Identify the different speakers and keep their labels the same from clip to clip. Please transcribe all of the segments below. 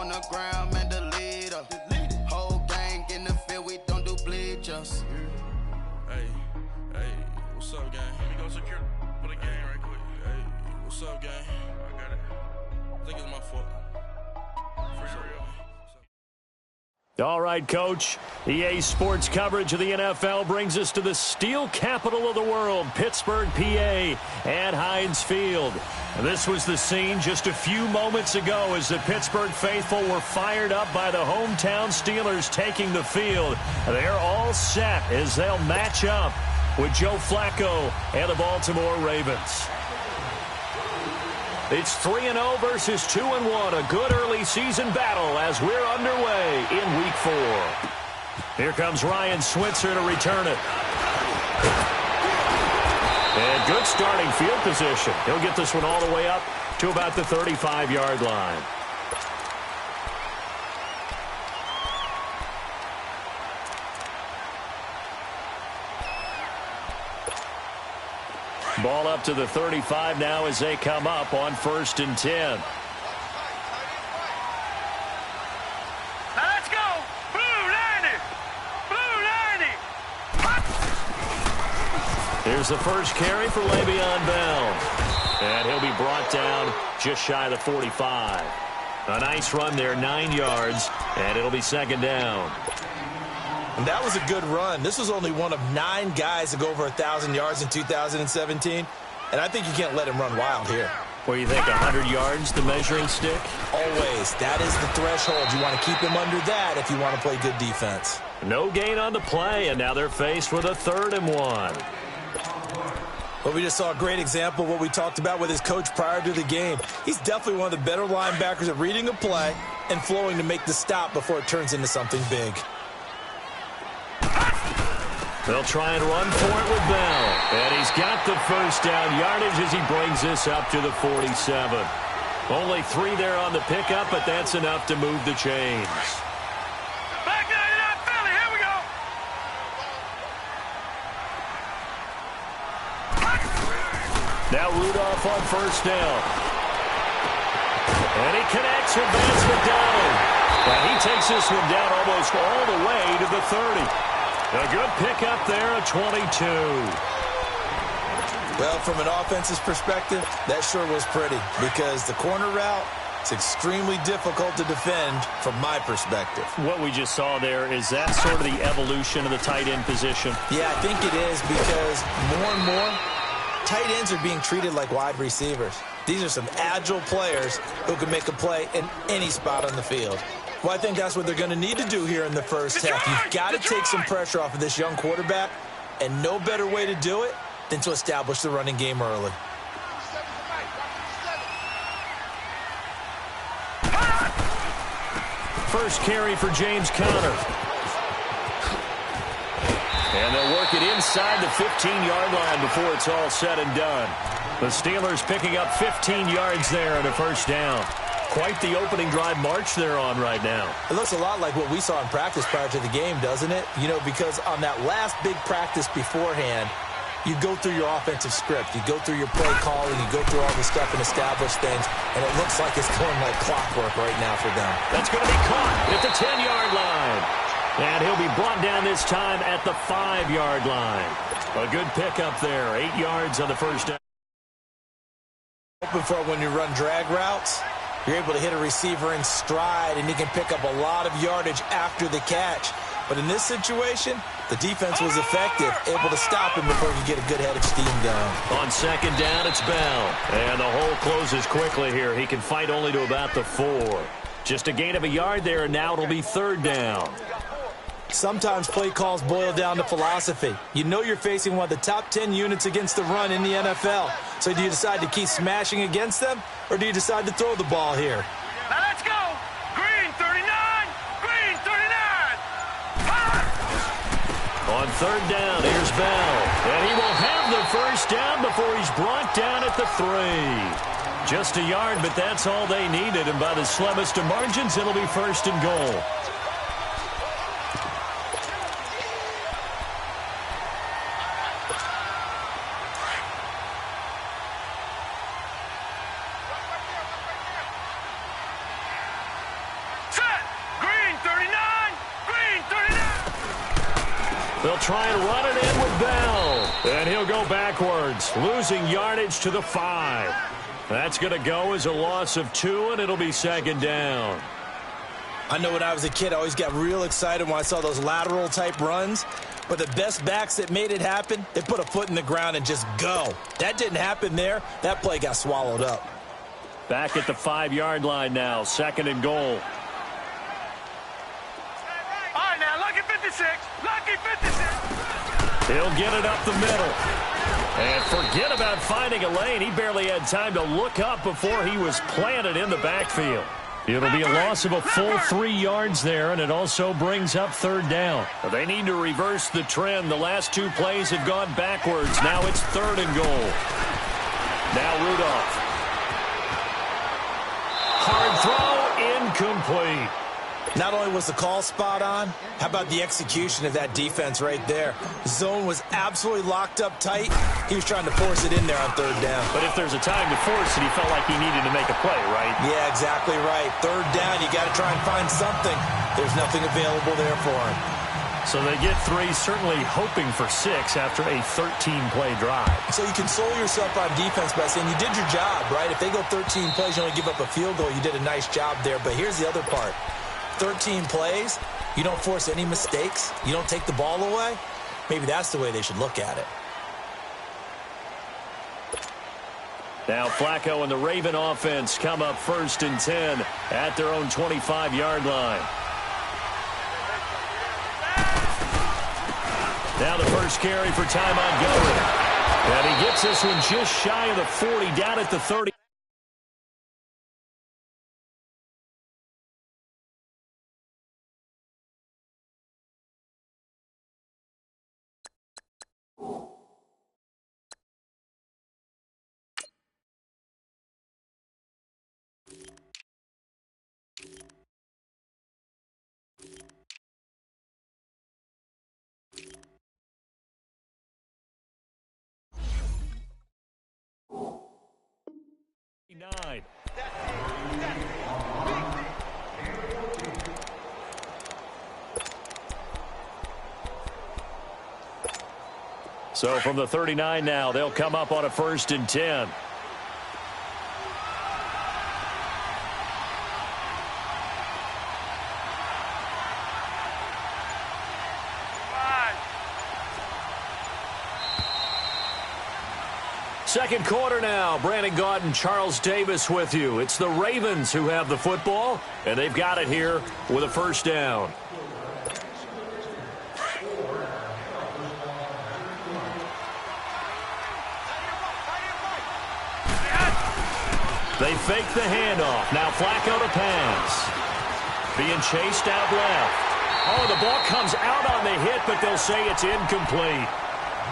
Speaker 1: on the ground, man, the leader. Whole gang in the field, we don't do bleachers.
Speaker 2: Hey, what's up, gang? Let me go secure for the gang right quick. Hey, what's up, gang? I got it. I think it's my fault. For real.
Speaker 3: All right, Coach. EA Sports coverage of the NFL brings us to the steel capital of the world, Pittsburgh, PA, at Heinz Field. And this was the scene just a few moments ago as the Pittsburgh faithful were fired up by the hometown Steelers taking the field. They're all set as they'll match up with Joe Flacco and the Baltimore Ravens. It's 3-0 versus 2-1, a good early season battle as we're underway in Week 4. Here comes Ryan Switzer to return it. And good starting field position. He'll get this one all the way up to about the 35-yard line. Ball up to the 35 now as they come up on 1st and 10.
Speaker 4: Let's go! Blue 90! Blue 90!
Speaker 3: Here's the first carry for Le'Veon Bell. And he'll be brought down just shy of the 45. A nice run there, 9 yards, and it'll be 2nd down.
Speaker 5: And that was a good run. This was only one of 9 guys to go over 1,000 yards in 2017. And I think you can't let him run wild here.
Speaker 3: What do you think, 100 yards, the measuring stick?
Speaker 5: Always. That is the threshold. You want to keep him under that if you want to play good defense.
Speaker 3: No gain on the play, and now they're faced with a 3rd and 1.
Speaker 5: But we just saw a great example of what we talked about with his coach prior to the game. He's definitely one of the better linebackers at reading a play and flowing to make the stop before it turns into something big.
Speaker 3: They'll try and run for it with Bell. And he's got the first down yardage as he brings this up to the 47. Only 3 there on the pickup, but that's enough to move the chains.
Speaker 4: Back down to that Philly. Here we go.
Speaker 3: Now Rudolph on 1st down. And he connects with Vance McDonald. And he takes this one down almost all the way to the 30. A good pickup there, a 22.
Speaker 5: Well, from an offense's perspective, that sure was pretty because the corner route is extremely difficult to defend from my perspective.
Speaker 3: What we just saw there, is that sort of the evolution of the tight end position?
Speaker 5: Yeah, I think it is because more and more, tight ends are being treated like wide receivers. These are some agile players who can make a play in any spot on the field. Well, I think that's what they're going to need to do here in the first half. You've got to take some pressure off of this young quarterback, and no better way to do it than to establish the running game early.
Speaker 3: First carry for James Conner. And they'll work it inside the 15-yard line before it's all said and done. The Steelers picking up 15 yards there on a 1st down. Quite the opening drive march they're on right now.
Speaker 5: It looks a lot like what we saw in practice prior to the game, doesn't it? You know, because on that last big practice beforehand, you go through your offensive script. You go through your play calling. You go through all this stuff and establish things. And it looks like it's going like clockwork right now for them.
Speaker 3: That's going to be caught at the 10-yard line. And he'll be brought down this time at the 5-yard line. A good pickup there. 8 yards on the 1st down.
Speaker 5: Open for when you run drag routes. You're able to hit a receiver in stride, and he can pick up a lot of yardage after the catch. But in this situation, the defense was effective, able to stop him before he could get a good head of steam going.
Speaker 3: On 2nd down, it's Bell. And the hole closes quickly here. He can fight only to about the 4. Just a gain of a yard there, and now it'll be 3rd down.
Speaker 5: Sometimes play calls boil down to philosophy. You know you're facing one of the top 10 units against the run in the NFL. So do you decide to keep smashing against them, or do you decide to throw the ball here?
Speaker 4: Now let's go. Green 39. Green 39.
Speaker 3: On 3rd down, here's Bell. And he will have the first down before he's brought down at the 3. Just a yard, but that's all they needed. And by the slimmest of margins, it'll be 1st and goal. They'll try and run it in with Bell. And he'll go backwards, losing yardage to the 5. That's going to go as a loss of 2, and it'll be second down.
Speaker 5: I know when I was a kid, I always got real excited when I saw those lateral-type runs. But the best backs that made it happen, they put a foot in the ground and just go. That didn't happen there. That play got swallowed up.
Speaker 3: Back at the 5-yard line now, second and goal.
Speaker 4: All right, now, lucky 56. Lucky 56.
Speaker 3: He'll get it up the middle. And forget about finding a lane. He barely had time to look up before he was planted in the backfield. It'll be a loss of a full 3 yards there, and it also brings up third down. They need to reverse the trend. The last 2 plays have gone backwards. Now it's third and goal. Now Rudolph. Hard throw, incomplete.
Speaker 5: Not only was the call spot on, how about the execution of that defense right there? Zone was absolutely locked up tight. He was trying to force it in there on third down.
Speaker 3: But if there's a time to force it, he felt like he needed to make a play, right?
Speaker 5: Yeah, exactly right. Third down, you got to try and find something. There's nothing available there for him.
Speaker 3: So they get 3, certainly hoping for 6 after a 13-play drive.
Speaker 5: So you console yourself on defense by saying you did your job, right? If they go 13 plays, you only give up a field goal, you did a nice job there. But here's the other part. 13 plays, you don't force any mistakes, you don't take the ball away. Maybe that's the way they should look at it.
Speaker 3: Now Flacco and the Raven offense come up 1st and 10 at their own 25-yard line. Now the first carry for Ty Montgomery. And he gets this one just shy of the 40, down at the 30. So from the 39 now, they'll come up on a 1st and 10. Second quarter now. Brandon Gaudin, Charles Davis with you. It's the Ravens who have the football, and they've got it here with a first down. They fake the handoff. Now Flacco to pass. Being chased out left. Oh, the ball comes out on the hit, but they'll say it's incomplete.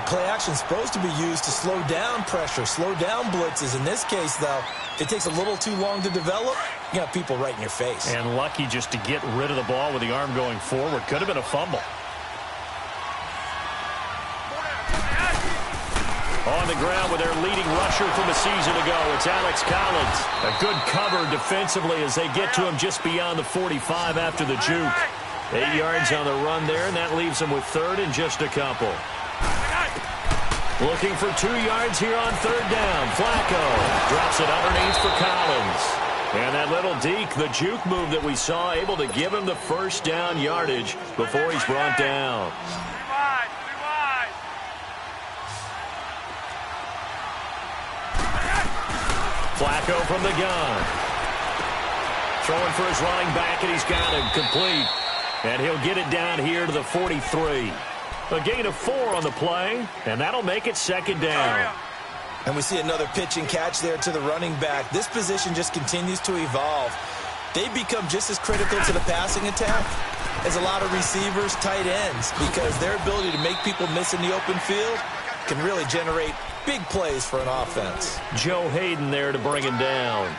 Speaker 5: Play action is supposed to be used to slow down pressure, slow down blitzes. In this case, though, it takes a little too long to develop. You got people right in your face.
Speaker 3: And lucky just to get rid of the ball with the arm going forward. Could have been a fumble. On the ground with their leading rusher from a season ago, it's Alex Collins. A good cover defensively as they get to him just beyond the 45 after the juke. 8 yards on the run there, and that leaves them with third and just a couple. Looking for 2 yards here on third down. Flacco drops it underneath for Collins. And that little deke, the juke move that we saw, able to give him the first down yardage before he's brought down. Flacco from the gun. Throwing for his running back, and he's got him complete. And he'll get it down here to the 43. A gain of 4 on the play, and that'll make it second down.
Speaker 5: And we see another pitch and catch there to the running back. This position just continues to evolve. They become just as critical to the passing attack as a lot of receivers, tight ends, because their ability to make people miss in the open field can really generate big plays for an offense.
Speaker 3: Joe Hayden there to bring him down.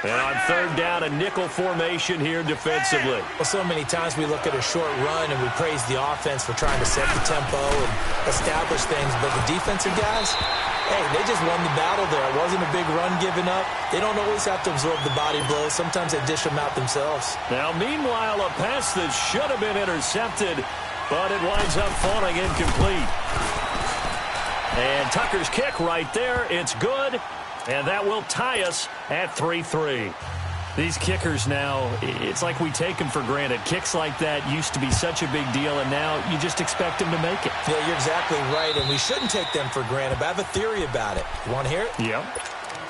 Speaker 3: And on third down, a nickel formation here defensively.
Speaker 5: Well, so many times we look at a short run and we praise the offense for trying to set the tempo and establish things. But the defensive guys, hey, they just won the battle there. It wasn't a big run given up. They don't always have to absorb the body blows. Sometimes they dish them out themselves.
Speaker 3: Now, meanwhile, a pass that should have been intercepted but it winds up falling incomplete. And Tucker's kick right there, it's good, and that will tie us at 3-3. These kickers now, it's like we take them for granted. Kicks like that used to be such a big deal, and now you just expect them to make it.
Speaker 5: Yeah, you're exactly right, and we shouldn't take them for granted, but I have a theory about it. You want to hear it?
Speaker 3: Yep.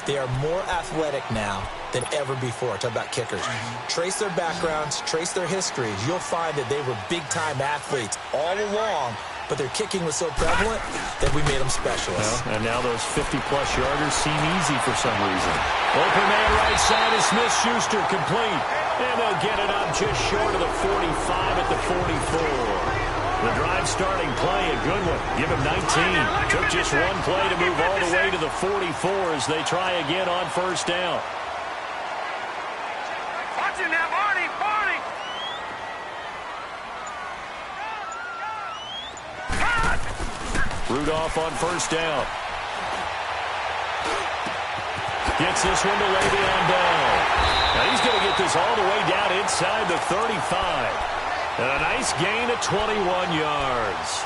Speaker 5: They are more athletic now than ever before. Talk about kickers. Trace their backgrounds, trace their histories. You'll find that they were big-time athletes all along, but their kicking was so prevalent that we made them specialists.
Speaker 3: Well, and now those 50-plus yarders seem easy for some reason. Open man right side is Smith-Schuster, complete. And they'll get it up just short of the 45 at the 44. The drive starting play, a good one. Give him 19. Took just one play to move all the way to the 44 as they try again on first down.
Speaker 4: Watch him now, Barney, Barney.
Speaker 3: Rudolph on first down. Gets this one to Le'Veon Bell. Now he's going to get this all the way down inside the 35. And a nice gain of 21 yards.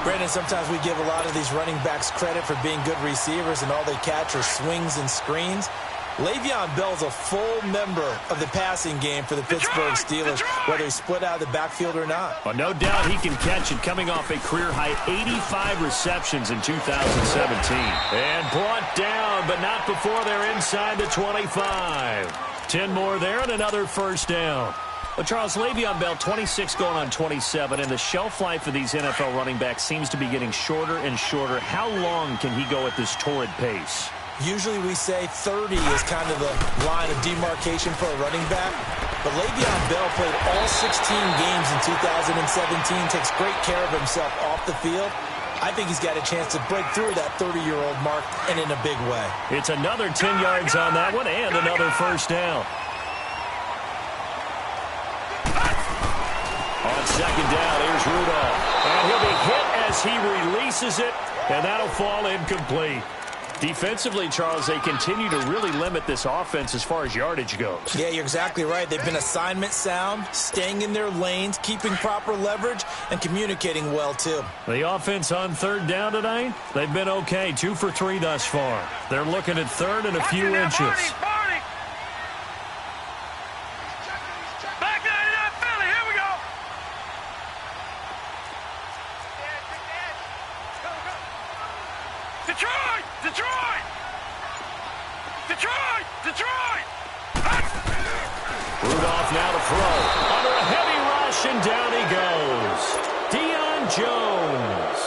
Speaker 5: Brandon, sometimes we give a lot of these running backs credit for being good receivers, and all they catch are swings and screens. Le'Veon Bell's a full member of the passing game for the Pittsburgh Steelers, whether he's split out of the backfield or not.
Speaker 3: Well, no doubt he can catch it, coming off a career-high 85 receptions in 2017. And brought down, but not before they're inside the 25. 10 more there and another first down. Well, Charles, Le'Veon Bell, 26 going on 27, and the shelf life of these NFL running backs seems to be getting shorter and shorter. How long can he go at this torrid pace?
Speaker 5: Usually we say 30 is kind of the line of demarcation for a running back. But Le'Veon Bell played all 16 games in 2017, takes great care of himself off the field. I think he's got a chance to break through that 30-year-old mark, and in a big way.
Speaker 3: It's another 10 yards on that one and another first down. On second down, here's Rudolph. And he'll be hit as he releases it, and that'll fall incomplete. Defensively, Charles, they continue to really limit this offense as far as yardage goes.
Speaker 5: Yeah, you're exactly right. They've been assignment sound, staying in their lanes, keeping proper leverage, and communicating well, too.
Speaker 3: The offense on third down tonight, they've been okay. 2 for 3 thus far. They're looking at third and a few inches.
Speaker 4: Barney. Back 99, Philly, here we go. Detroit! Detroit! Detroit! Detroit!
Speaker 3: Rudolph now to throw. Under a heavy rush, and down he goes. Deion Jones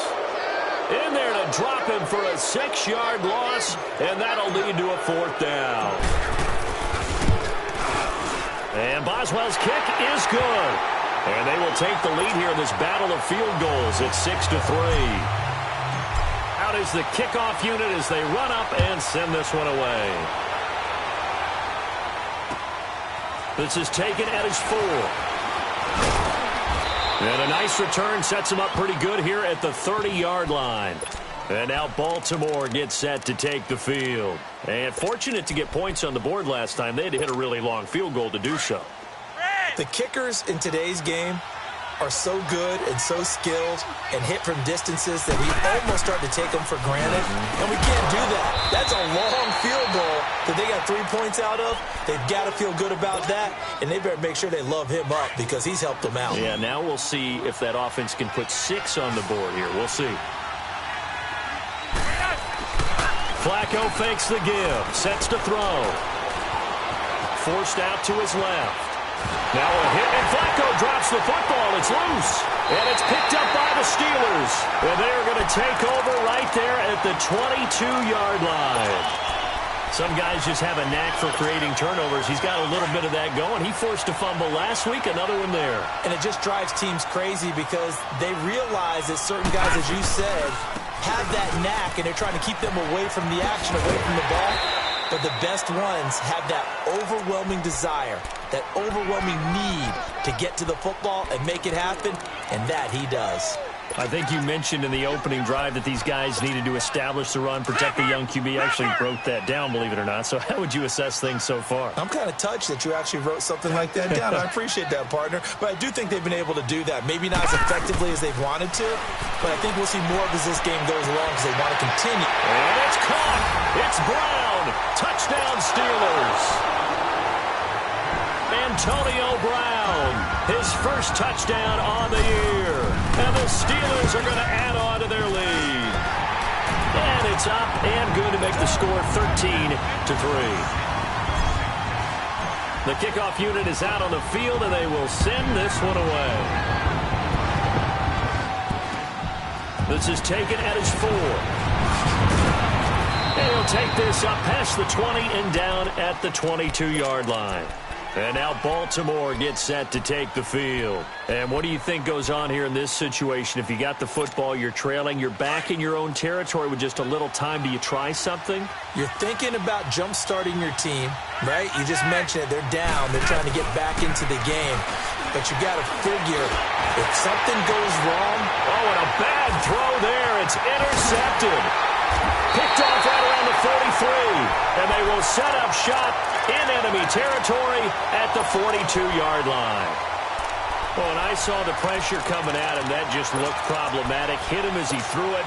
Speaker 3: in there to drop him for a 6-yard loss, and that'll lead to a fourth down. And Boswell's kick is good. And they will take the lead here in this battle of field goals at 6-3. Out is the kickoff unit as they run up and send this one away. This is taken at his 4. And a nice return sets him up pretty good here at the 30-yard line. And now Baltimore gets set to take the field. And fortunate to get points on the board last time. They had to hit a really long field goal to do so.
Speaker 5: The kickers in today's game are so good and so skilled and hit from distances that we almost start to take them for granted. And we can't do that. That's a long field goal that they got 3 points out of. They've got to feel good about that, and they better make sure they love him up because he's helped them out.
Speaker 3: Yeah, now we'll see if that offense can put 6 on the board here. We'll see. Flacco fakes the give, sets to throw. Forced out to his left. Now a hit, and Flacco drops the football. It's loose, and it's picked up by the Steelers. And they're going to take over right there at the 22-yard line. Some guys just have a knack for creating turnovers. He's got a little bit of that going. He forced a fumble last week, another one there.
Speaker 5: And it just drives teams crazy because they realize that certain guys, as you said, have that knack, and they're trying to keep them away from the action, away from the ball. But the best ones have that overwhelming desire, that overwhelming need to get to the football and make it happen, and that he does.
Speaker 3: I think you mentioned in the opening drive that these guys needed to establish the run, protect the young QB. Actually wrote that down, believe it or not. So how would you assess things so far?
Speaker 5: I'm kind of touched that you actually wrote something like that down. I appreciate that, partner. But I do think they've been able to do that. Maybe not as effectively as they've wanted to, but I think we'll see more of as this game goes along because they want to continue.
Speaker 3: And it's caught. It's Brown. Touchdown, Steelers. Antonio Brown, his first touchdown on the year. And the Steelers are going to add on to their lead. And it's up and good to make the score 13-3. The kickoff unit is out on the field, and they will send this one away. This is taken at his 4. And he'll take this up past the 20 and down at the 22-yard line. And now Baltimore gets set to take the field. And what do you think goes on here in this situation? If you got the football, you're trailing, you're back in your own territory with just a little time. Do you try something?
Speaker 5: You're thinking about jump-starting your team, right? You just mentioned it. They're down. They're trying to get back into the game. But you got to figure if something goes wrong.
Speaker 3: Oh, and a bad throw there. It's intercepted. Picked off right around the 43. And they will set up shop in enemy territory at the 42-yard line. Oh, and I saw the pressure coming at him. That just looked problematic. Hit him as he threw it,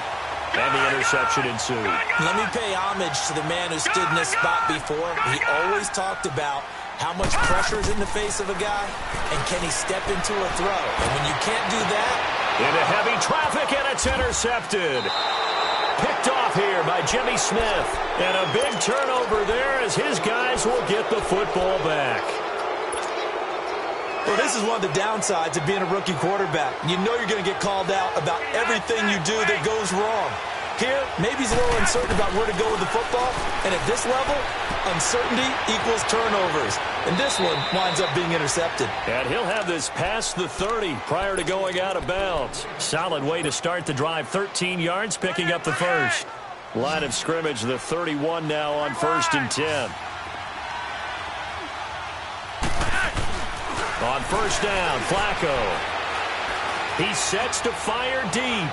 Speaker 3: and the interception ensued.
Speaker 5: Let me pay homage to the man who stood in this spot before. He always talked about how much pressure is in the face of a guy, and can he step into a throw? And when you can't do that...
Speaker 3: Into heavy traffic, and it's intercepted. Picked off here by Jimmy Smith. And a big turnover there as his guys will get the football back.
Speaker 5: Well, this is one of the downsides of being a rookie quarterback. You know you're going to get called out about everything you do that goes wrong. Here, maybe he's a little uncertain about where to go with the football. And at this level, uncertainty equals turnovers. And this one winds up being intercepted.
Speaker 3: And he'll have this past the 30 prior to going out of bounds. Solid way to start the drive. 13 yards, picking up the first. Line of scrimmage, the 31 now on 1st and 10. On first down, Flacco. He sets to fire deep.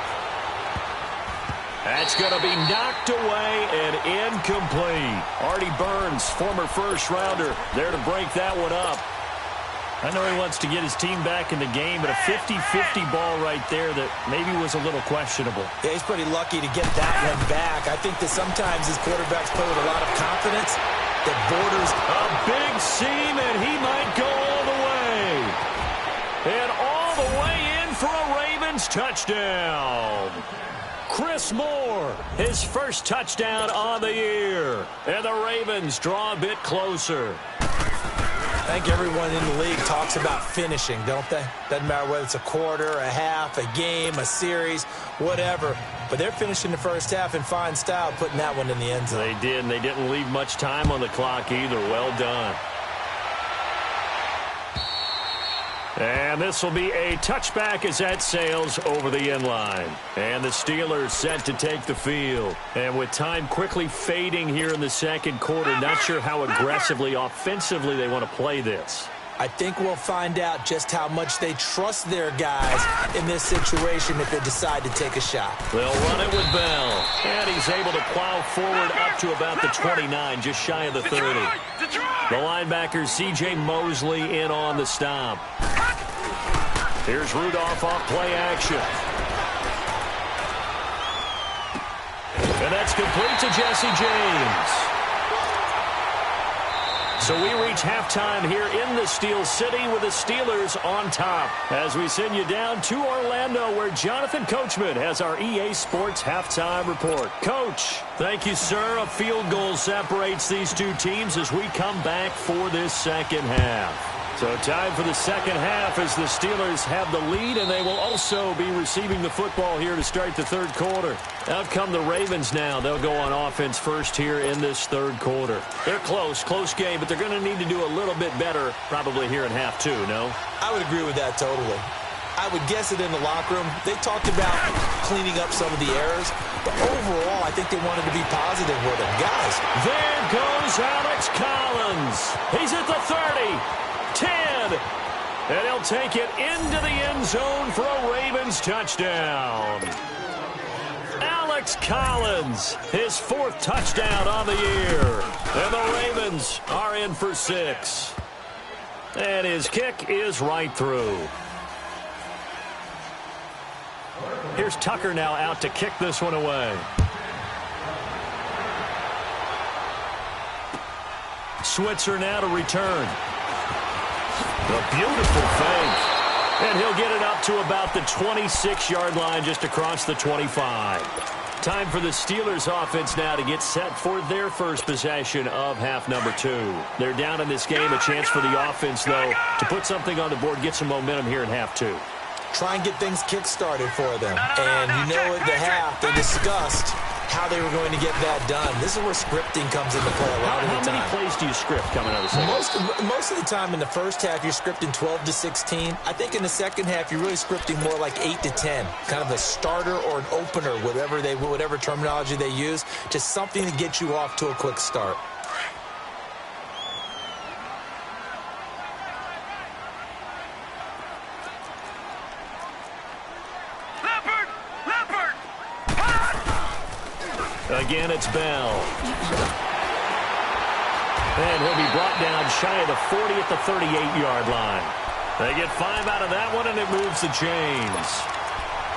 Speaker 3: That's going to be knocked away and incomplete. Artie Burns, former first-rounder, there to break that one up. I know he wants to get his team back in the game, but a 50-50 ball right there that maybe was a little questionable.
Speaker 5: Yeah, he's pretty lucky to get that one back. I think that sometimes his quarterbacks play with a lot of confidence that borders.
Speaker 3: A big seam, and he might go all the way. And all the way in for a Ravens touchdown. Chris Moore, his first touchdown on the year. And the Ravens draw a bit closer.
Speaker 5: I think everyone in the league talks about finishing, don't they? Doesn't matter whether it's a quarter, a half, a game, a series, whatever. But they're finishing the first half in fine style, putting that one in the end zone.
Speaker 3: They did, and they didn't leave much time on the clock either. Well done. And this will be a touchback as that sails over the end line. And the Steelers set to take the field. And with time quickly fading here in the second quarter, not sure how aggressively, offensively they want to play this.
Speaker 5: I think we'll find out just how much they trust their guys in this situation if they decide to take a shot.
Speaker 3: They'll run it with Bell. And he's able to plow forward up to about the 29, just shy of the 30. The linebacker, C.J. Mosley, in on the stop. Here's Rudolph off play action. And that's complete to Jesse James. So we reach halftime here in the Steel City with the Steelers on top. As we send you down to Orlando where Jonathan Coachman has our EA Sports halftime report. Coach, thank you, sir. A field goal separates these two teams as we come back for this second half. So time for the second half as the Steelers have the lead, and they will also be receiving the football here to start the third quarter. Out come the Ravens now. They'll go on offense first here in this third quarter. They're close game, but they're going to need to do a little bit better probably here in half two, no?
Speaker 5: I would agree with that totally. I would guess it in the locker room. They talked about cleaning up some of the errors, but overall, I think they wanted to be positive with it. Guys.
Speaker 3: There goes Alex Collins. He's at the 30. 10, And he'll take it into the end zone for a Ravens touchdown. Alex Collins, his 4th touchdown on the year. And the Ravens are in for 6. And his kick is right through. Here's Tucker now out to kick this one away. Switzer now to return. A beautiful fake. And he'll get it up to about the 26-yard line, just across the 25. Time for the Steelers offense now to get set for their first possession of half number 2. They're down in this game. A chance for the offense, though, to put something on the board, get some momentum here in half 2.
Speaker 5: Try and get things kick-started for them. And you know at the half, they discussed how they were going to get that done. This is where scripting comes into play a lot of the time.
Speaker 3: How many plays do you script coming out of the second?
Speaker 5: Most of the time in the first half, you're scripting 12 to 16. I think in the second half, you're really scripting more like 8 to 10. Kind of a starter or an opener, whatever terminology they use, just something to get you off to a quick start.
Speaker 3: Again, it's Bell. And he'll be brought down shy of the 40 at the 38-yard line. They get 5 out of that one, and it moves the chains.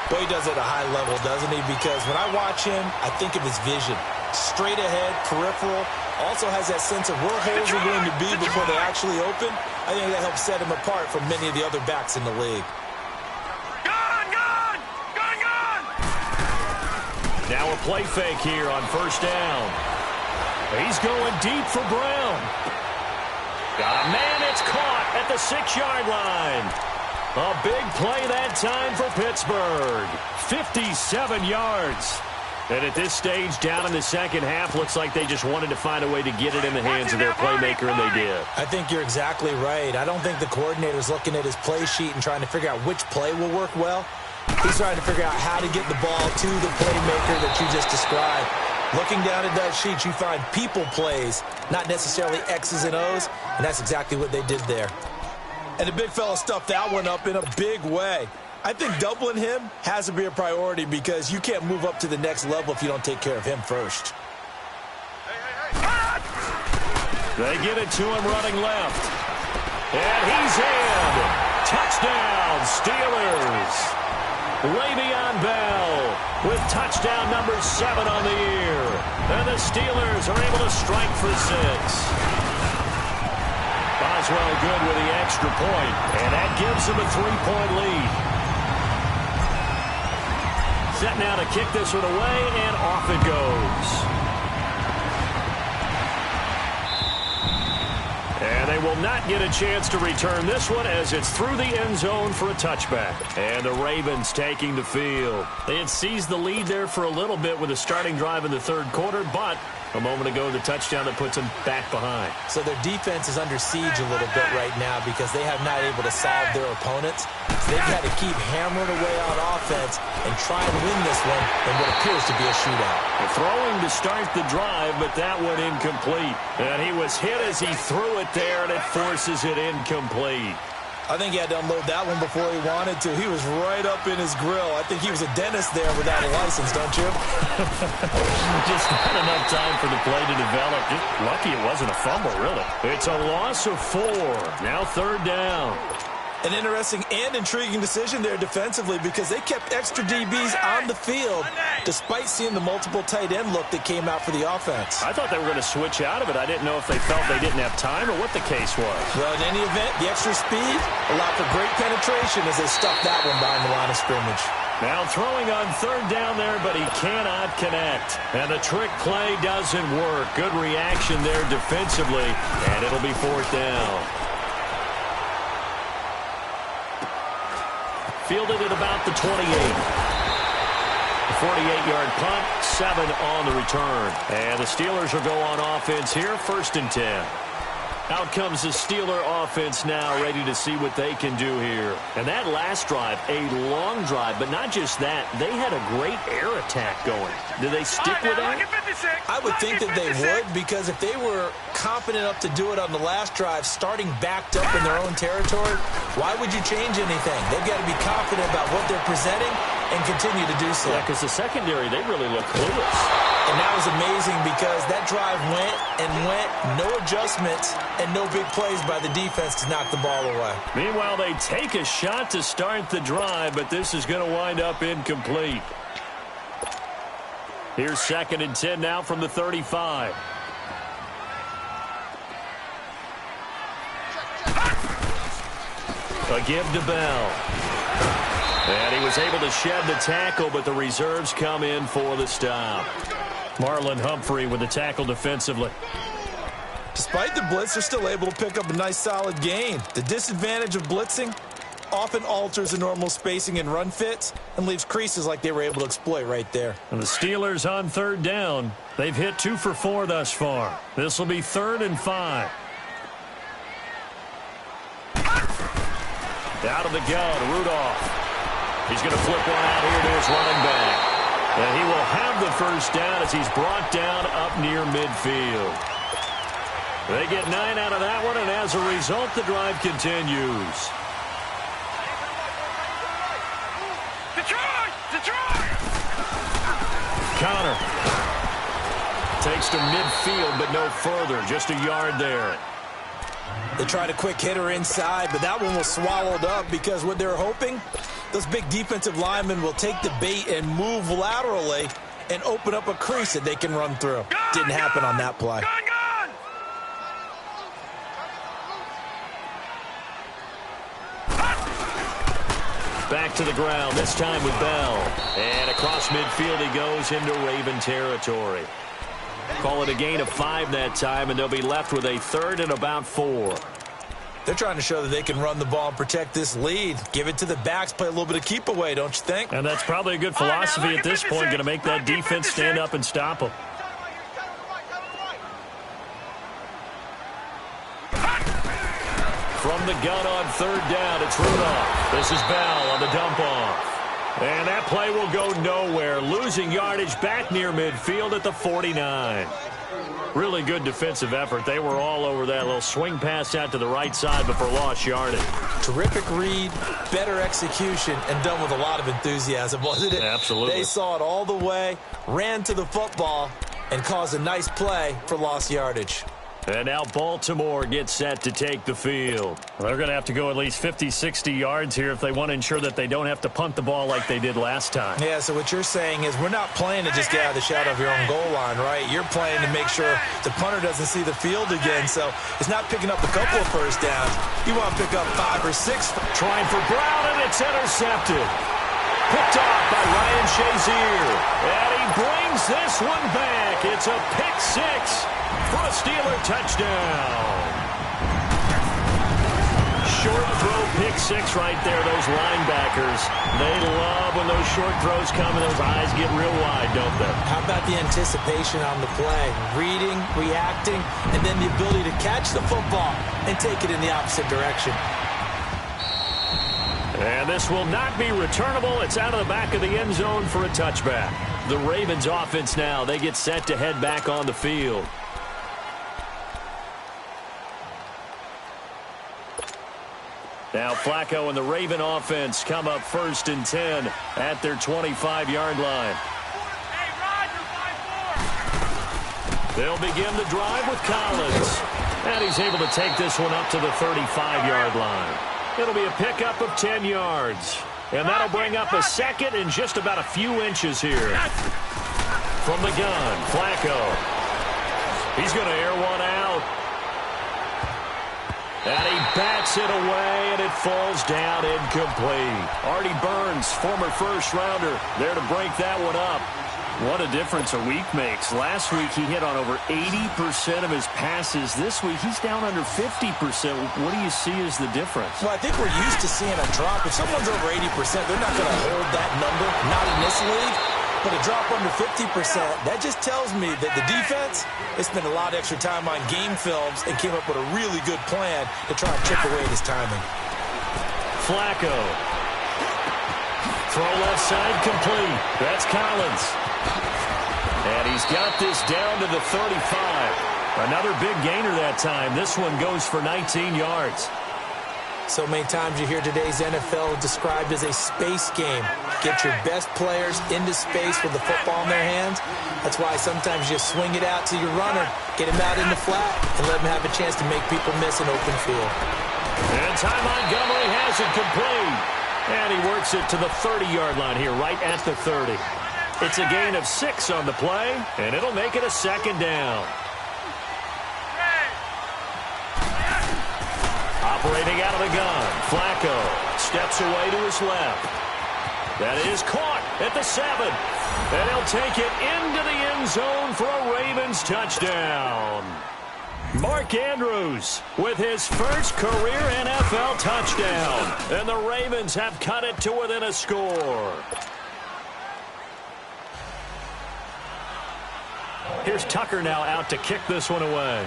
Speaker 5: Well, he does it at a high level, doesn't he? Because when I watch him, I think of his vision. Straight ahead, peripheral. Also has that sense of where holes are going to be before they actually open. I think that helps set him apart from many of the other backs in the league.
Speaker 3: Now a play fake here on first down. He's going deep for Brown. Got a man, it's caught at the 6-yard line. A big play that time for Pittsburgh. 57 yards. And at this stage, down in the second half, looks like they just wanted to find a way to get it in the hands of their playmaker, and they did.
Speaker 5: I think you're exactly right. I don't think the coordinator's looking at his play sheet and trying to figure out which play will work well. He's trying to figure out how to get the ball to the playmaker that you just described. Looking down at that sheet, you find people plays, not necessarily X's and O's, and that's exactly what they did there. And the big fella stuffed that one up in a big way. I think doubling him has to be a priority because you can't move up to the next level if you don't take care of him first.
Speaker 3: They get it to him running left. And he's in. Touchdown, Steelers. Le'Veon Bell with touchdown number 7 on the year. And the Steelers are able to strike for 6. Boswell good with the extra point, and that gives them a 3-point lead. Set now to kick this one away, and off it goes. And they will not get a chance to return this one as it's through the end zone for a touchback. And the Ravens taking the field. They had seized the lead there for a little bit with a starting drive in the third quarter, but a moment ago, the touchdown that puts them back behind.
Speaker 5: So their defense is under siege a little bit right now because they have not able to solve their opponents. So they've had to keep hammering away on offense and try and win this one in what appears to be a shootout.
Speaker 3: They're throwing to start the drive, but that one incomplete. And he was hit as he threw it there, and it forces it incomplete.
Speaker 5: I think he had to unload that one before he wanted to. He was right up in his grill. I think he was a dentist there without a license, don't you?
Speaker 3: Just not enough time for the play to develop. Just lucky it wasn't a fumble, really. It's a loss of 4. Now third down.
Speaker 5: An interesting and intriguing decision there defensively because they kept extra DBs on the field despite seeing the multiple tight end look that came out for the offense.
Speaker 3: I thought they were going to switch out of it. I didn't know if they felt they didn't have time or what the case was.
Speaker 5: Well, in any event, the extra speed allowed for great penetration as they stuffed that one behind the line of scrimmage.
Speaker 3: Now throwing on third down there, but he cannot connect. And the trick play doesn't work. Good reaction there defensively, and it'll be fourth down. Fielded at about the 28. A 48-yard punt, 7 on the return. And the Steelers will go on offense here, first and 10. Out comes the Steeler offense now, ready to see what they can do here. And that last drive, a long drive, but not just that. They had a great air attack going. Do they stick with that?
Speaker 5: I would think that they would, because if they were confident enough to do it on the last drive, starting backed up in their own territory, why would you change anything? They've got to be confident about what they're presenting and continue to do so.
Speaker 3: Yeah, because the secondary, they really look clueless.
Speaker 5: And that was amazing because that drive went and went, no adjustments and no big plays by the defense to knock the ball away.
Speaker 3: Meanwhile, they take a shot to start the drive, but this is going to wind up incomplete. Here's 2nd and 10 now from the 35. A give to Bell. And he was able to shed the tackle, but the reserves come in for the stop. Marlon Humphrey with the tackle defensively.
Speaker 5: Despite the blitz, they're still able to pick up a nice solid gain. The disadvantage of blitzing often alters the normal spacing and run fits and leaves creases like they were able to exploit right there.
Speaker 3: And the Steelers on 3rd down. They've hit 2 for 4 thus far. This will be 3rd and 5. Out of the gun, Rudolph. He's going to flip one out here to his running back. And he will have the first down as he's brought down up near midfield. They get 9 out of that one, and as a result, the drive continues.
Speaker 4: Detroit!
Speaker 3: Connor takes to midfield, but no further. Just a yard there.
Speaker 5: They tried a quick hitter inside, but that one was swallowed up because what they're hoping, those big defensive linemen will take the bait and move laterally and open up a crease that they can run through. Didn't happen on that play.
Speaker 3: Back to the ground, this time with Bell. And across midfield he goes into Raven territory. Call it a gain of 5 that time, and they'll be left with a 3rd and about 4.
Speaker 5: They're trying to show that they can run the ball and protect this lead. Give it to the backs, play a little bit of keep away, don't you think?
Speaker 3: And that's probably a good philosophy at this point, going to make that defense stand up and stop them. From the gun on 3rd down, it's Rudolph. This is Bell on the dump off. And that play will go nowhere. Losing yardage back near midfield at the 49. Really good defensive effort. They were all over that little swing pass out to the right side before lost yardage.
Speaker 5: Terrific read, better execution, and done with a lot of enthusiasm, wasn't it?
Speaker 3: Absolutely.
Speaker 5: They saw it all the way, ran to the football, and caused a nice play for lost yardage.
Speaker 3: And now Baltimore gets set to take the field. They're going to have to go at least 50, 60 yards here if they want to ensure that they don't have to punt the ball like they did last time.
Speaker 5: Yeah, so what you're saying is we're not playing to just get out of the shadow of your own goal line, right? You're playing to make sure the punter doesn't see the field again. So it's not picking up a couple of first downs. You want to pick up 5 or 6.
Speaker 3: Trying for Brown, and it's intercepted. Picked off by Ryan Shazier. And he brings this one back. It's a pick 6. For a Steeler touchdown. Short throw, pick 6 right there. Those linebackers, they love when those short throws come and those eyes get real wide, don't they?
Speaker 5: How about the anticipation on the play? Reading, reacting, and then the ability to catch the football and take it in the opposite direction.
Speaker 3: And this will not be returnable. It's out of the back of the end zone for a touchback. The Ravens offense now, they get set to head back on the field. Now Flacco and the Raven offense come up 1st and 10 at their 25-yard line. They'll begin the drive with Collins. And he's able to take this one up to the 35-yard line. It'll be a pickup of 10 yards. And that'll bring up a 2nd and just about a few inches here. From the gun, Flacco. He's going to air one out. And he bats it away, and it falls down incomplete. Artie Burns, former first-rounder, there to break that one up. What a difference a week makes. Last week, he hit on over 80% of his passes. This week, he's down under 50%. What do you see as the difference?
Speaker 5: Well, I think we're used to seeing a drop. If someone's over 80%, they're not going to hold that number, not in this league. But a drop under 50%, that just tells me that the defense has spent a lot of extra time on game films and came up with a really good plan to try and chip away at his timing.
Speaker 3: Flacco. Throw left side complete. That's Collins. And he's got this down to the 35. Another big gainer that time. This one goes for 19 yards.
Speaker 5: So many times you hear today's NFL described as a space game. Get your best players into space with the football in their hands. That's why sometimes you swing it out to your runner, get him out in the flat, and let him have a chance to make people miss an open field.
Speaker 3: And Ty Montgomery has it complete. And he works it to the 30-yard line here, right at the 30. It's a gain of 6 on the play, and it'll make it a second down. Operating out of the gun, Flacco steps away to his left. That is caught at the 7. And he'll take it into the end zone for a Ravens touchdown. Mark Andrews with his first career NFL touchdown. And the Ravens have cut it to within a score. Here's Tucker now out to kick this one away.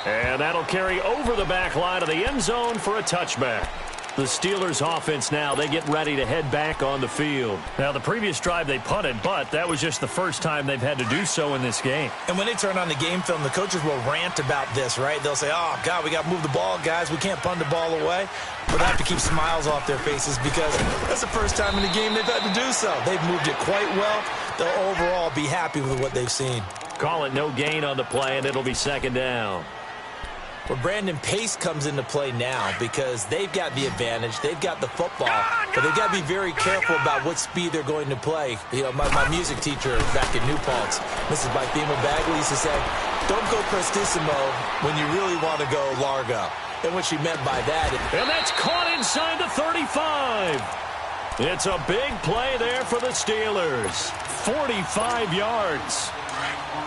Speaker 3: And that'll carry over the back line of the end zone for a touchback. The Steelers offense now, they get ready to head back on the field. Now, the previous drive they punted, but that was just the first time they've had to do so in this game.
Speaker 5: And when they turn on the game film, the coaches will rant about this, right? They'll say, oh, God, we got to move the ball, guys. We can't punt the ball away. But they have to keep smiles off their faces because that's the first time in the game they've had to do so. They've moved it quite well. They'll overall be happy with what they've seen.
Speaker 3: Call it no gain on the play, and it'll be second down.
Speaker 5: Well, Brandon, pace comes into play now because they've got the advantage. They've got the football, but they've got to be very careful about what speed they're going to play. You know, my music teacher back in New Paltz, Mrs. Bythema Bagley, used to say, don't go prestissimo when you really want to go largo. And what she meant by that.
Speaker 3: And that's caught inside the 35. It's a big play there for the Steelers. 45 yards.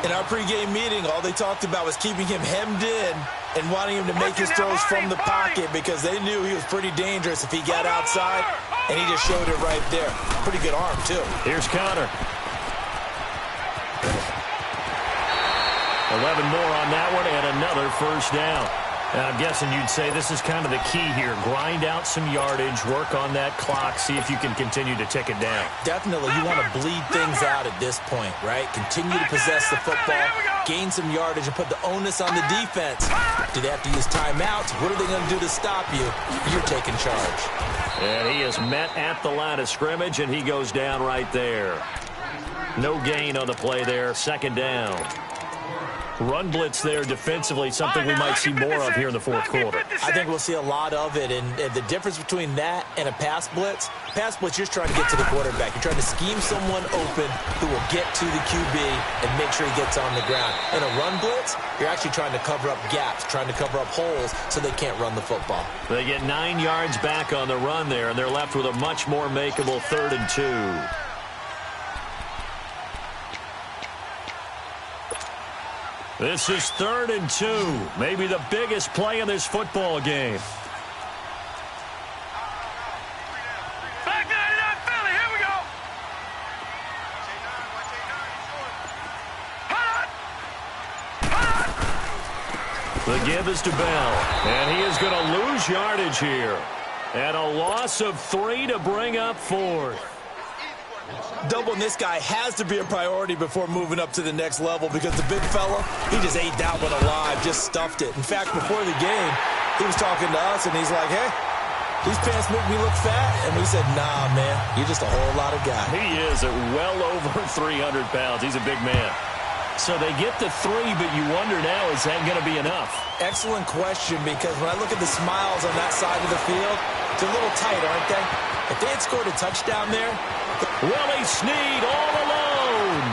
Speaker 5: In our pregame meeting, all they talked about was keeping him hemmed in and wanting him to make his throws from the pocket because they knew he was pretty dangerous if he got outside, and he just showed it right there. Pretty good arm, too.
Speaker 3: Here's Connor. 11 more on that one, and another first down. And I'm guessing you'd say this is kind of the key here. Grind out some yardage, work on that clock, see if you can continue to tick it down.
Speaker 5: Definitely. You want to bleed things out at this point, right? Continue to possess the football, gain some yardage, and put the onus on the defense. Do they have to use timeouts? What are they going to do to stop you? You're taking charge.
Speaker 3: And he is met at the line of scrimmage, and he goes down right there. No gain on the play there. Second down. Run blitz there defensively, something we might see more of here in the fourth quarter.
Speaker 5: I think we'll see a lot of it, and the difference between that and a pass blitz, you're trying to get to the quarterback. You're trying to scheme someone open who will get to the QB and make sure he gets on the ground. In a run blitz, you're actually trying to cover up gaps, trying to cover up holes so they can't run the football.
Speaker 3: They get 9 yards back on the run there, and they're left with a much more makeable 3rd and 2. This is 3rd and 2. Maybe the biggest play in this football game.
Speaker 4: Back 99 Philly, here we go.
Speaker 3: The give is to Bell, and he is going to lose yardage here. And a loss of 3 to bring up 4th.
Speaker 5: Doubling this guy has to be a priority before moving up to the next level because the big fella, he just ate that one alive, just stuffed it. In fact, before the game, he was talking to us, and he's like, hey, these pants make me look fat. And we said, nah, man, you're just a whole lot of guy.
Speaker 3: He is at well over 300 pounds. He's a big man. So they get the 3, but you wonder now, is that going to be enough?
Speaker 5: Excellent question, because when I look at the smiles on that side of the field, they're a little tight, aren't they? If they had scored a touchdown there,
Speaker 3: Willie Snead all alone.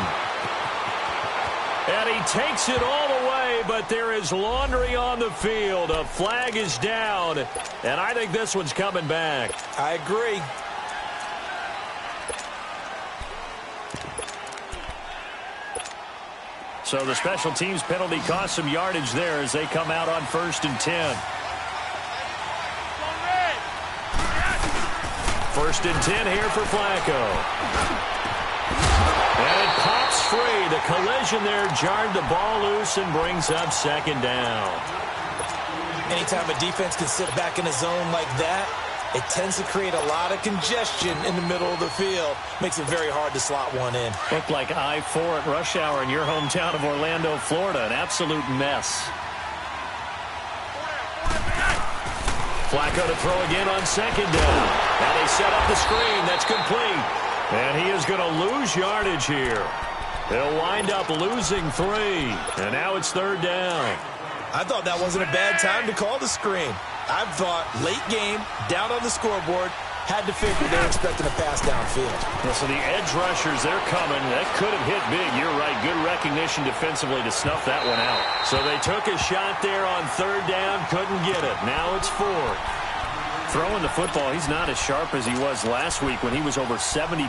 Speaker 3: And he takes it all the way, but there is laundry on the field. A flag is down, and I think this one's coming back.
Speaker 5: I agree.
Speaker 3: So the special teams penalty cost some yardage there as they come out on 1st and 10. 1st and 10 here for Flacco. And it pops free. The collision there jarred the ball loose and brings up 2nd down.
Speaker 5: Anytime a defense can sit back in a zone like that, it tends to create a lot of congestion in the middle of the field. Makes it very hard to slot one in.
Speaker 3: Looked like I-4 at rush hour in your hometown of Orlando, Florida. An absolute mess. Flacco to throw again on second down. Now they set up the screen. That's complete. And he is going to lose yardage here. They'll wind up losing 3. And now it's third down.
Speaker 5: I thought that wasn't a bad time to call the screen. I thought late game, down on the scoreboard, had to figure they're expecting a pass downfield.
Speaker 3: Yeah, so the edge rushers, they're coming. That could have hit big. You're right. Good recognition defensively to snuff that one out. So they took a shot there on third down, couldn't get it. Now it's 4. Throwing the football, he's not as sharp as he was last week when he was over 70%.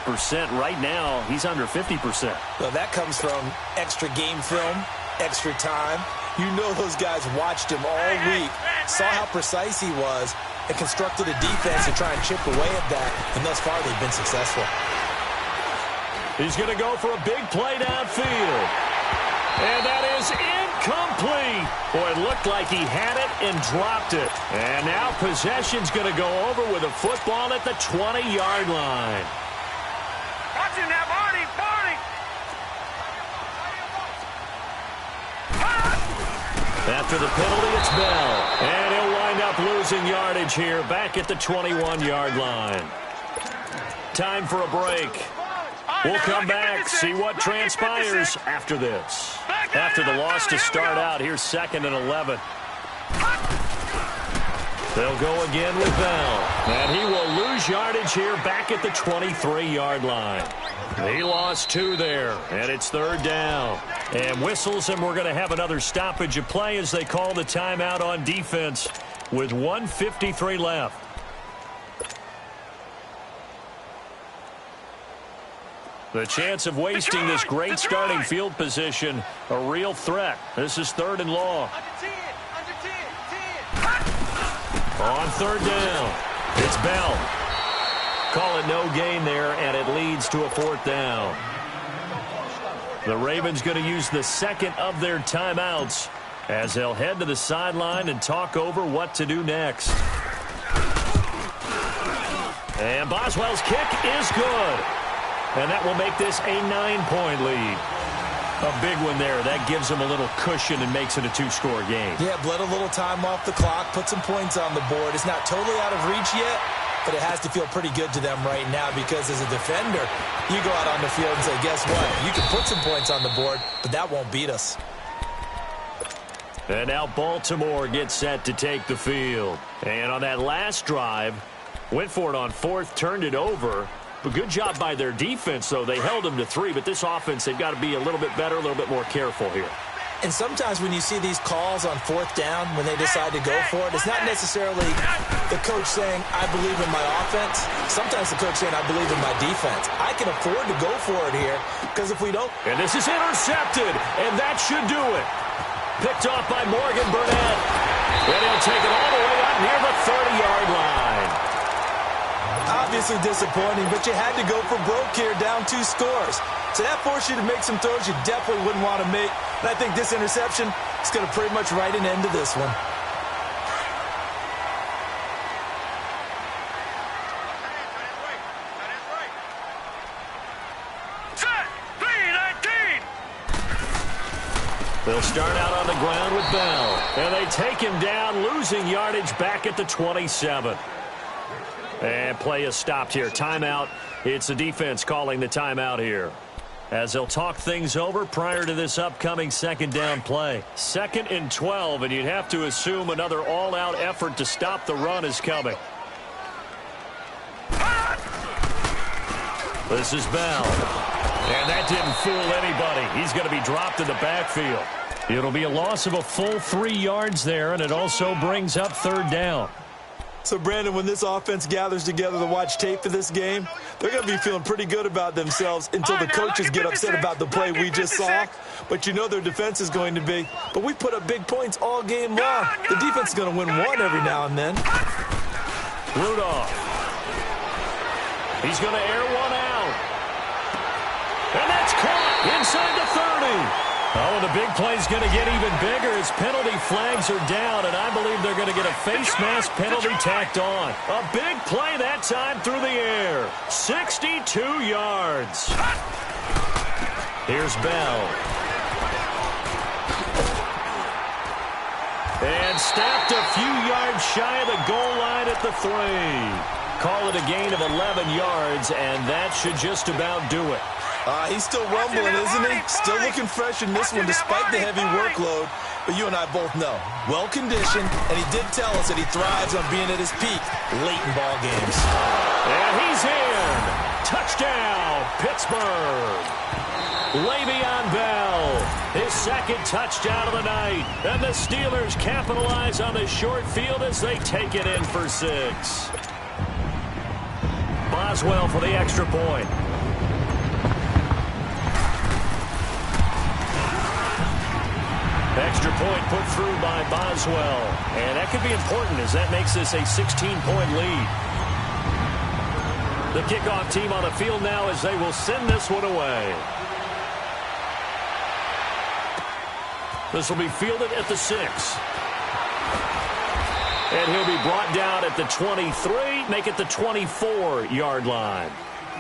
Speaker 3: Right now, he's under 50%.
Speaker 5: Well, that comes from extra game film, extra time. You know those guys watched him all week, saw how precise he was, and constructed a defense to try and chip away at that, and thus far they've been successful.
Speaker 3: He's going to go for a big play downfield. And that is incomplete. Boy, it looked like he had it and dropped it. And now possession's going to go over with a football at the 20-yard line.
Speaker 4: Watch him now, Barney!
Speaker 3: After the penalty, it's Bell. And he'll wind up losing yardage here back at the 21-yard line. Time for a break. We'll come back, see what transpires after this. After the loss to start out, here's 2nd and 11. They'll go again with Bell. And he will lose yardage here back at the 23-yard line. He lost 2 there, and it's third down. And whistles, and we're going to have another stoppage of play as they call the timeout on defense with 1:53 left. The chance of wasting this great starting field position, a real threat. This is 3rd and long. On third down, it's Bell. Call it no gain there, and it leads to a 4th down. The Ravens going to use the 2nd of their timeouts as they'll head to the sideline and talk over what to do next. And Boswell's kick is good. And that will make this a 9-point lead. A big one there. That gives them a little cushion and makes it a 2-score game.
Speaker 5: Yeah, bled a little time off the clock, put some points on the board. It's not totally out of reach yet, but it has to feel pretty good to them right now because as a defender, you go out on the field and say, guess what? You can put some points on the board, but that won't beat us.
Speaker 3: And now Baltimore gets set to take the field. And on that last drive, went for it on 4th, turned it over. But good job by their defense, though. They held them to 3, but this offense, they've got to be a little bit better, a little bit more careful here.
Speaker 5: And sometimes when you see these calls on 4th down, when they decide to go for it, it's not necessarily the coach saying, I believe in my offense. Sometimes the coach saying, I believe in my defense. I can afford to go for it here, because if we don't...
Speaker 3: And this is intercepted, and that should do it. Picked off by Morgan Burnett. And he'll take it all the way up near the 30-yard line.
Speaker 5: Obviously disappointing, but you had to go for broke here, down 2 scores. So that forced you to make some throws you definitely wouldn't want to make. And I think this interception is going to pretty much write an end to this one.
Speaker 3: They'll start out on the ground with Bell. And they take him down, losing yardage back at the 27. And play is stopped here. Timeout. It's the defense calling the timeout here, as they'll talk things over prior to this upcoming 2nd down play. 2nd and 12, and you'd have to assume another all-out effort to stop the run is coming. This is Bell. And that didn't fool anybody. He's going to be dropped in the backfield. It'll be a loss of a full 3 yards there, and it also brings up 3rd down.
Speaker 5: So, Brandon, when this offense gathers together to watch tape for this game, they're going to be feeling pretty good about themselves until the coaches get upset about the play we just saw. But you know their defense is going to be. But we put up big points all game long. The defense is going to win one every now and then.
Speaker 3: Rudolph. He's going to air one out. And that's caught inside the 30. Oh, and the big play's going to get even bigger as penalty flags are down, and I believe they're going to get a face mask penalty tacked on. A big play that time through the air. 62 yards. Here's Bell. And snapped a few yards shy of the goal line at the 3. Call it a gain of 11 yards, and that should just about do it.
Speaker 5: He's still rumbling, isn't he? Still looking fresh in this one despite the heavy workload. But you and I both know, well-conditioned, and he did tell us that he thrives on being at his peak late in ball games.
Speaker 3: And he's in. Touchdown, Pittsburgh. Le'Veon Bell, his second touchdown of the night. And the Steelers capitalize on the short field as they take it in for 6. Boswell for the extra point. Extra point put through by Boswell. And that could be important as that makes this a 16-point lead. The kickoff team on the field now as they will send this one away. This will be fielded at the 6. And he'll be brought down at the 23, make it the 24-yard line.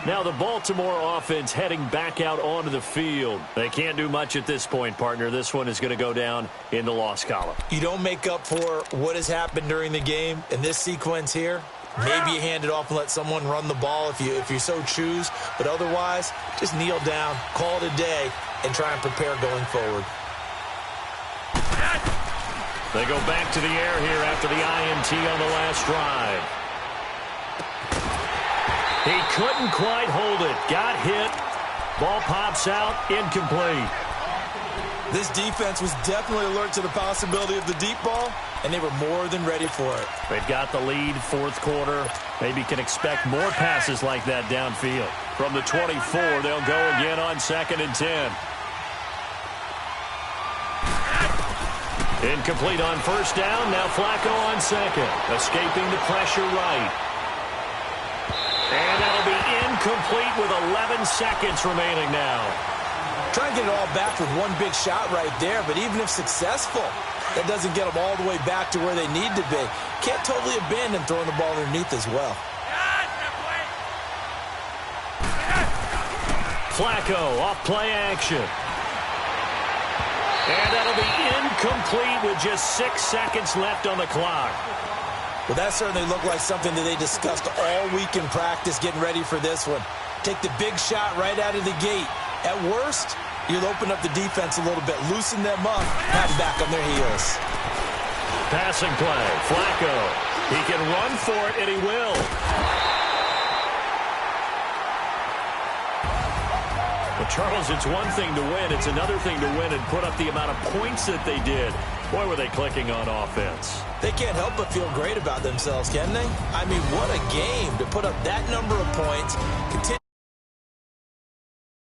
Speaker 3: Now the Baltimore offense heading back out onto the field. They can't do much at this point, partner. This one is going to go down in the loss column.
Speaker 5: You don't make up for what has happened during the game in this sequence here. Maybe you hand it off and let someone run the ball if you so choose. But otherwise, just kneel down, call it a day, and try and prepare going forward.
Speaker 3: They go back to the air here after the INT on the last drive. He couldn't quite hold it. Got hit. Ball pops out. Incomplete.
Speaker 5: This defense was definitely alert to the possibility of the deep ball, and they were more than ready for it.
Speaker 3: They've got the lead, fourth quarter. Maybe can expect more passes like that downfield. From the 24, they'll go again on 2nd and 10. Incomplete on first down. Now Flacco on 2nd. Escaping the pressure right. And that'll be incomplete with 11 seconds remaining now.
Speaker 5: Trying to get it all back with one big shot right there, but even if successful, that doesn't get them all the way back to where they need to be. Can't totally abandon throwing the ball underneath as well.
Speaker 3: Flacco off play action. And that'll be incomplete with just 6 seconds left on the clock.
Speaker 5: Well, that certainly looked like something that they discussed all week in practice getting ready for this one. Take the big shot right out of the gate. At worst, you'll open up the defense a little bit, loosen them up, have them back on their heels.
Speaker 3: Passing play. Flacco. He can run for it, and he will. Well, Charles, it's one thing to win. It's another thing to win and put up the amount of points that they did. Boy, were they clicking on offense.
Speaker 5: They can't help but feel great about themselves, can they? I mean, what a game to put up that number of points, continue